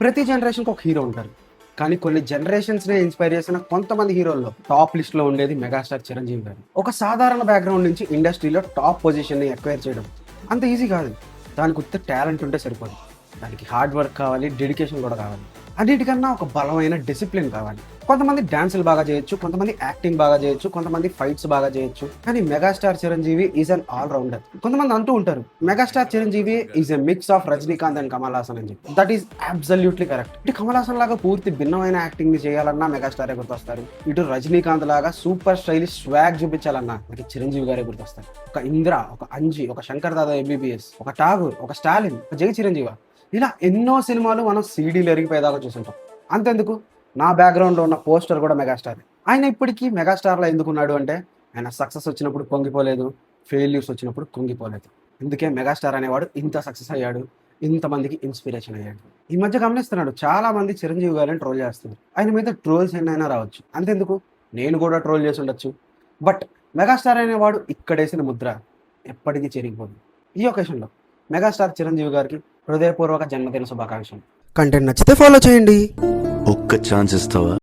ప్రతి జనరేషన్కి ఒక హీరో ఉంటారు, కానీ కొన్ని జనరేషన్స్నే ఇన్స్పైర్ చేసిన కొంతమంది హీరోల్లో టాప్ లిస్ట్లో ఉండేది మెగాస్టార్ చిరంజీవి గారు. ఒక సాధారణ బ్యాక్గ్రౌండ్ నుంచి ఇండస్ట్రీలో టాప్ పొజిషన్ని ఎక్వైర్ చేయడం అంత ఈజీ కాదు. దానికి ఉత్త టాలెంట్ ఉంటే సరిపోదు, దానికి హార్డ్ వర్క్ కావాలి, డెడికేషన్ కూడా కావాలి. అన్నిటికన్నా ఒక బలమైన డిసిప్లిన్ కావాలి. కొంతమంది డాన్సులు బాగా చేయొచ్చు, కొంతమంది యాక్టింగ్ బాగా చేయొచ్చు, కొంతమంది ఫైట్స్ బాగా చేయొచ్చు, కానీ megastar Chiranjeevi is an all rounder. కొంతమంది అంటూ ఉంటారు megastar Chiranjeevi is a mix of Rajinikanth and Kamal Haasan అని చెప్పి. That is absolutely correct. ఇటు కమల్ హాసన్ లాగా పూర్తి భిన్నమైన యాక్టింగ్ ని చేయాలన్నా మెగాస్టారే గుర్తొస్తారు. ఇటు రజనీకాంత్ లాగా సూపర్ స్టైలిష్ స్వాగ్ చూపించాలన్నా మనకి చిరంజీవి గారే గుర్తొస్తారు. ఒక ఇంద్ర, ఒక అంజి, ఒక శంకర్ దాదా ఎంబీబీఎస్, ఒక ఠాగూర్, ఒక స్టాలిన్, ఒక జై చిరంజీవి, ఇలా ఎన్నో సినిమాలు మనం సీడీలు ఎరిగిపోయేదాకా చూసుంటాం. అంతెందుకు, నా బ్యాక్గ్రౌండ్లో ఉన్న పోస్టర్ కూడా మెగాస్టార్. ఆయన ఇప్పటికీ మెగాస్టార్లో ఎందుకున్నాడు అంటే ఆయన సక్సెస్ వచ్చినప్పుడు పొంగిపోలేదు, ఫెయిల్యూర్స్ వచ్చినప్పుడు కుంగిపోలేదు. అందుకే మెగాస్టార్ అనేవాడు ఇంత సక్సెస్ అయ్యాడు, ఇంతమందికి ఇన్స్పిరేషన్ అయ్యాడు. ఈ మధ్య గమనిస్తున్నాడు, చాలా మంది చిరంజీవి గారిని ట్రోల్ చేస్తున్నారు. ఆయన మీద ట్రోల్స్ ఎన్నైనా రావచ్చు, అంతెందుకు నేను కూడా ట్రోల్ చేసి ఉండొచ్చు. బట్ మెగాస్టార్ అనేవాడు ఇక్కడేసిన ముద్ర ఎప్పటికీ చెరిగిపోదు. ఈ ఒకేషన్లో మెగాస్టార్ చిరంజీవి గారికి హృదయపూర్వక జన్మదిన శుభాకాంక్షలు. కంటెంట్ నచ్చితే ఫాలో చేయండి. ఒక్క ఛాన్స్ ఇస్తావా?